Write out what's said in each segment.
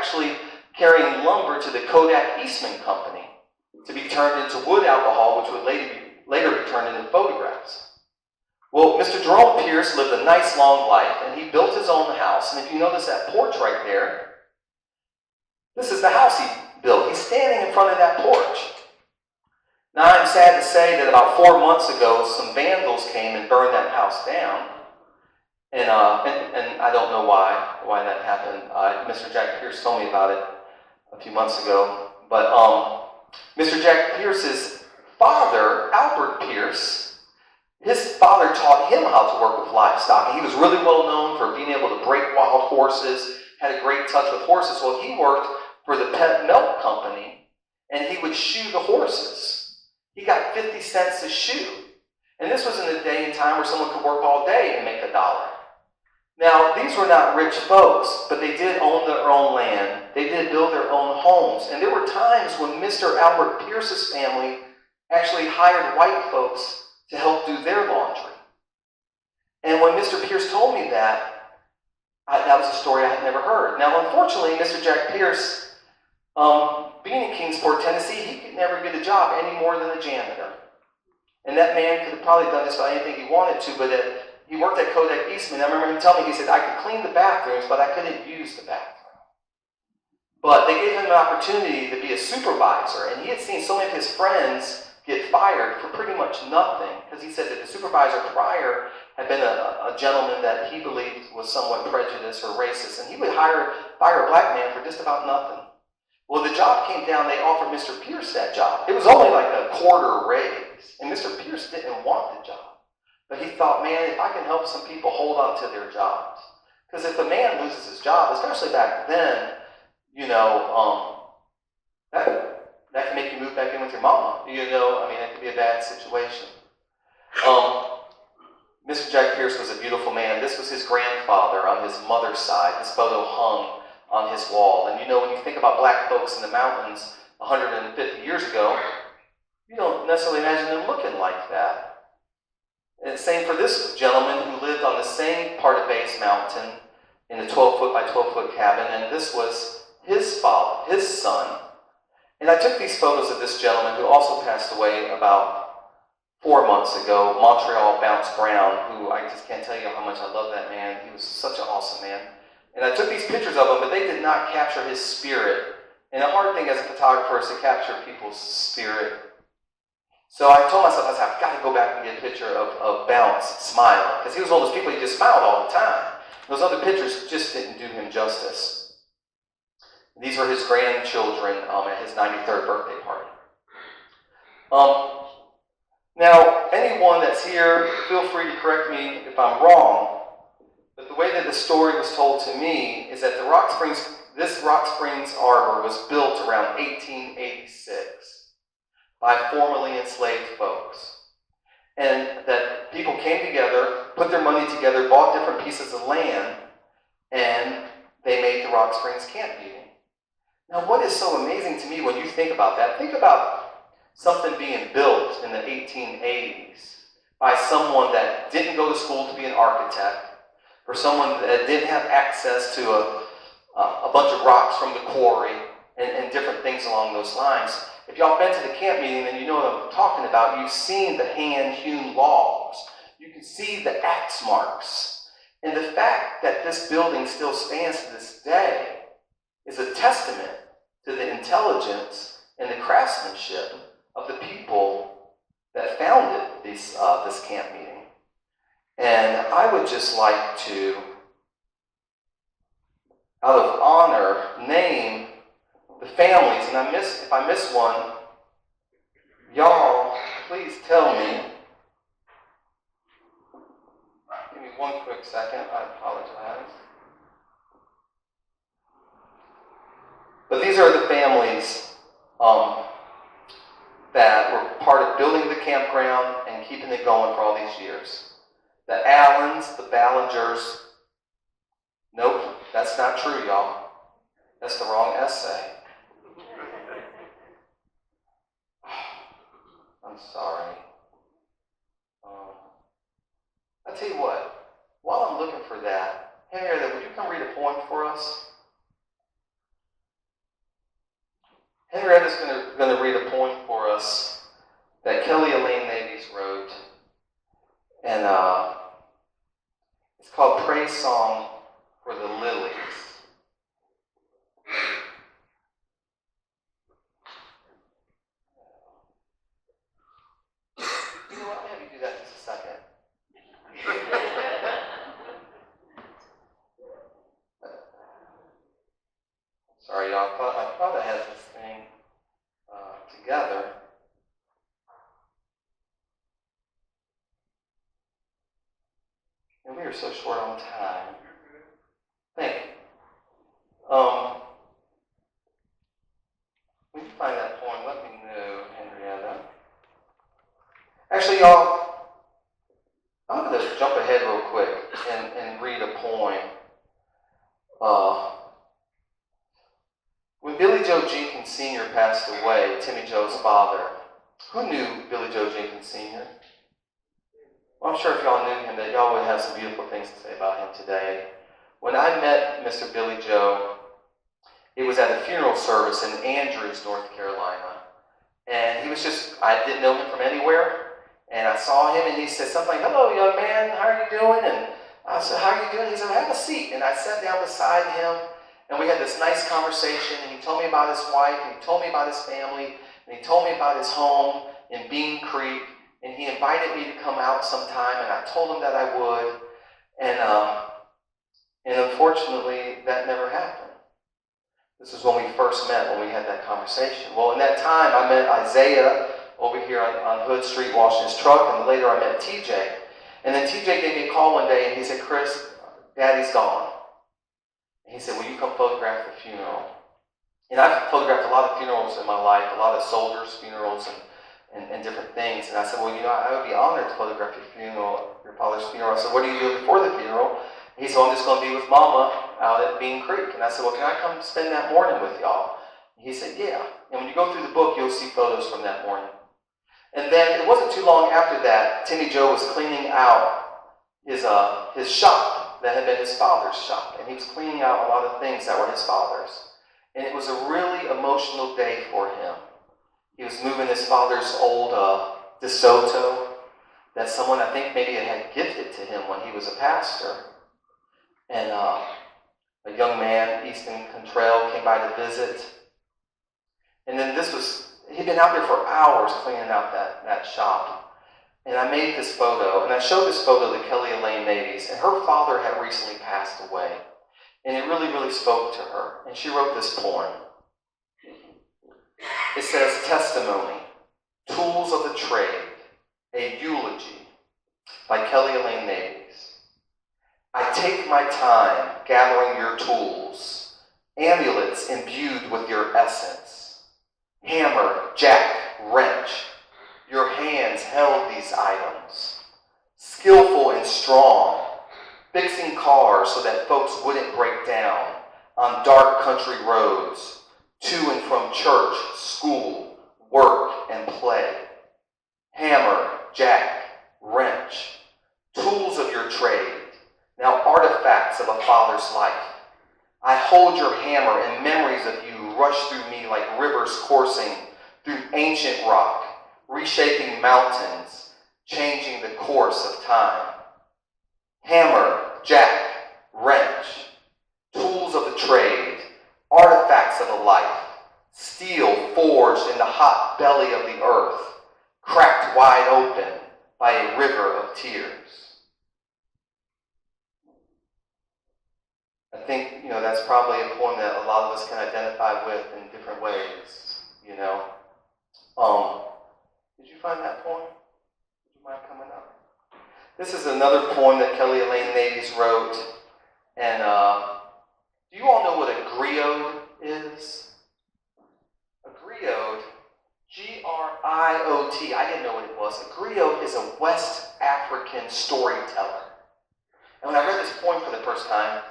actually carrying lumber to the Kodak Eastman Company to be turned into wood alcohol, which would later be turned into photographs. Well, Mr. Jerome Pierce lived a nice long life, and he built his own house. And if you notice that porch right there, this is the house he built. He's standing in front of that porch. Now, I'm sad to say that about 4 months ago, some vandals came and burned that house down. And I don't know why that happened. Mr. Jack Pierce told me about it a few months ago. But Mr. Jack Pierce's father, Albert Pierce, his father taught him how to work with livestock. And he was really well known for being able to break wild horses, had a great touch with horses. Well, he worked for the Pet Milk Company, and he would shoe the horses. He got 50 cents a shoe. And this was in a day and time where someone could work all day and make $1. Now, these were not rich folks, but they did own their own land. They did build their own homes. And there were times when Mr. Albert Pierce's family actually hired white folks to help do their laundry. And when Mr. Pierce told me that, that was a story I had never heard. Now, unfortunately, Mr. Jack Pierce, being in Kingsport, Tennessee, he could never get a job any more than a janitor. And that man could have probably done just about anything he wanted to, but he worked at Kodak Eastman. I remember him telling me, he said, I could clean the bathrooms, but I couldn't use the bathroom. But they gave him an opportunity to be a supervisor, and he had seen so many of his friends get fired for pretty much nothing, because he said that the supervisor prior had been a gentleman that he believed was somewhat prejudiced or racist, and he would fire a black man for just about nothing. Well, the job came down, they offered Mr. Pierce that job. It was only like a quarter raise, and Mr. Pierce didn't want the job. But he thought, man, if I can help some people hold on to their jobs. Because if a man loses his job, especially back then, that can make you move back in with your mama. That could be a bad situation. Mr. Jack Pierce was a beautiful man. This was his grandfather on his mother's side. This photo hung on his wall. And when you think about black folks in the mountains 150 years ago, you don't necessarily imagine them looking like that. And same for this gentleman who lived on the same part of Base Mountain in a 12-foot by 12-foot cabin, and this was his father, his son. And I took these photos of this gentleman who also passed away about 4 months ago, Montreal Bounce Brown, who I just can't tell you how much I love that man. He was such an awesome man. And I took these pictures of him, but they did not capture his spirit. And the hard thing as a photographer is to capture people's spirit. So I told myself, I've got to go back and get a picture of Bounce smiling, because he was one of those people, he just smiled all the time. Those other pictures just didn't do him justice. These were his grandchildren at his 93rd birthday party. Now, anyone that's here, feel free to correct me if I'm wrong, but the way that the story was told to me is that this Rock Springs Arbor was built around 1886 by formerly enslaved folks. And that people came together, put their money together, bought different pieces of land, and they made the Rock Springs Camp Meeting. Now, what is so amazing to me when you think about that, think about something being built in the 1880s by someone that didn't go to school to be an architect, or someone that didn't have access to a bunch of rocks from the quarry and different things along those lines. If y'all been to the camp meeting, then you know what I'm talking about. You've seen the hand-hewn logs. You can see the axe marks. And the fact that this building still stands to this day is a testament to the intelligence and the craftsmanship of the people that founded this camp meeting. And I would just like to, out of honor, name the families. And if I miss one, y'all, please tell me. Give me one quick second. I apologize. But these are the families that were part of building the campground and keeping it going for all these years. The Allens, the Ballingers. Nope, that's not true, y'all. That's the wrong essay. I'm sorry. I'll tell you what, while I'm looking for that, Henrietta, would you come read a poem for us? Henrietta's going to read a poem for us that Kelly Elaine Navies wrote, and it's called Praise Song for the Lilies. You know what? I'll have you do that in just a second. Sorry, y'all. I thought I had this thing together. And we are so short on time. Thank you. When you find that poem, let me know, Henrietta. Actually, y'all, I'm going to jump ahead real quick and read a poem. When Billy Joe Jenkins Sr. passed away, Timmy Joe's father, who knew Billy Joe Jenkins Sr.? Well, I'm sure if y'all knew him, that y'all would have some beautiful things to say about him today. When I met Mr. Billy Joe, it was at a funeral service in Andrews, North Carolina. And he was just, I didn't know him from anywhere. And I saw him and he said something like, "Hello, young man, how are you doing?" And I said, "How are you doing?" He said, "Have a seat." And I sat down beside him and we had this nice conversation. And he told me about his wife, and he told me about his family, and he told me about his home in Bean Creek. And he invited me to come out sometime, and I told him that I would. And unfortunately, that never happened. This is when we first met, when we had that conversation. Well, in that time, I met Isaiah over here on Hood Street washing his truck, and later I met TJ. And then TJ gave me a call one day, and he said, "Chris, Daddy's gone." And he said, "Will you come photograph the funeral?" And I've photographed a lot of funerals in my life, a lot of soldiers' funerals and different things. And I said, "Well, I would be honored to photograph your funeral, your father's funeral." I said, "What are you doing before the funeral?" And he said, "I'm just going to be with Mama out at Bean Creek." And I said, "Well, can I come spend that morning with y'all?" And he said, "Yeah." And when you go through the book, you'll see photos from that morning. And then it wasn't too long after that, Timmy Joe was cleaning out his shop that had been his father's shop. And he was cleaning out a lot of things that were his father's. And it was a really emotional day for him. He was moving his father's old DeSoto that someone, I think, maybe had gifted to him when he was a pastor. And a young man, Easton Contrell, came by to visit. And then he'd been out there for hours cleaning out that shop. And I made this photo, and I showed this photo to Kelly Elaine Navies, and her father had recently passed away. And it really, really spoke to her. And she wrote this poem. It says, "Testimony, Tools of the Trade, a Eulogy," by Kelly Elaine Navies. "I take my time gathering your tools, amulets imbued with your essence. Hammer, jack, wrench, your hands held these items. Skillful and strong, fixing cars so that folks wouldn't break down on dark country roads, to and from church, school, work, and play. Hammer, jack, wrench, tools of your trade, now artifacts of a father's life. I hold your hammer, and memories of you rush through me like rivers coursing through ancient rock, reshaping mountains, changing the course of time. Hammer, jack, wrench, tools of the trade, artifacts of a life, steel forged in the hot belly of the earth, cracked wide open by a river of tears." I think, that's probably a poem that a lot of us can identify with in different ways, Did you find that poem? Would you mind coming up? This is another poem that Kelly Elaine Navies wrote, and do you all know what a griot is? A griot, G-R-I-O-T, I didn't know what it was. A griot is a West African storyteller. And when I read this poem for the first time,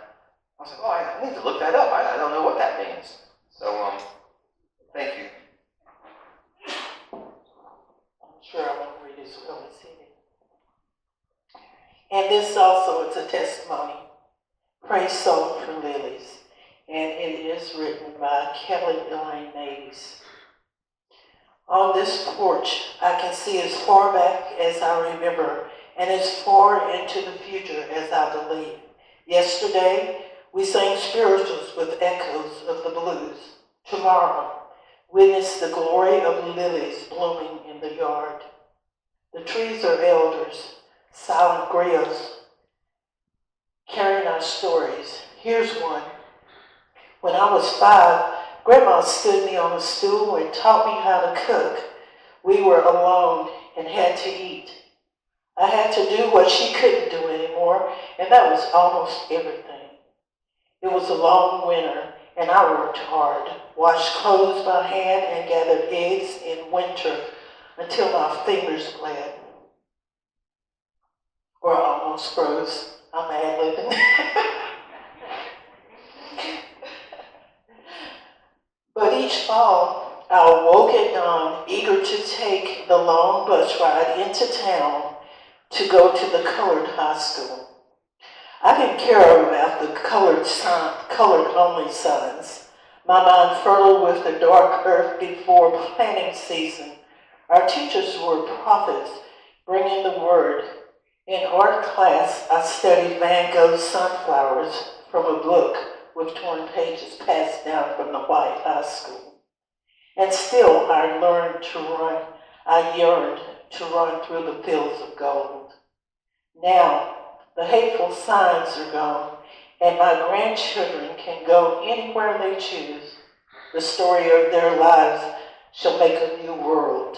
I was like, I need to look that up. I don't know what that means. So, thank you. Sure, I want to read this from the CD. And this also is a testimony. Praise Song for Lilies. And it is written by Kelly Elaine Navies. On this porch, I can see as far back as I remember and as far into the future as I believe. Yesterday, we sang spirituals with echoes of the blues. Tomorrow, witness the glory of lilies blooming in the yard. The trees are elders, silent griots, carrying our stories. Here's one. When I was 5, Grandma stood me on a stool and taught me how to cook. We were alone and had to eat. I had to do what she couldn't do anymore, and that was almost everything. It was a long winter, and I worked hard, washed clothes by hand, and gathered eggs in winter until my fingers bled. Or almost froze. I'm ad-libbing. But each fall, I awoke at dawn, eager to take the long bus ride into town to go to the colored high school. I didn't care about the colored-only signs. My mind fertile with the dark earth before planting season. Our teachers were prophets, bringing the word. In art class, I studied Van Gogh's Sunflowers from a book with torn pages passed down from the white high school. And still I yearned to run through the fields of gold. Now, the hateful signs are gone, and my grandchildren can go anywhere they choose. The story of their lives shall make a new world.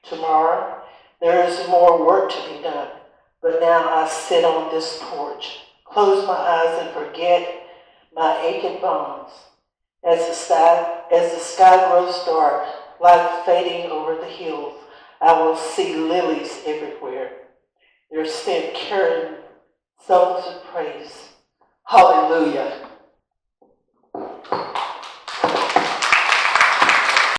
Tomorrow, there is more work to be done, but now I sit on this porch, close my eyes and forget my aching bones. As the sky grows dark, light fading over the hills, I will see lilies everywhere. Their scent carrying songs of praise. Hallelujah.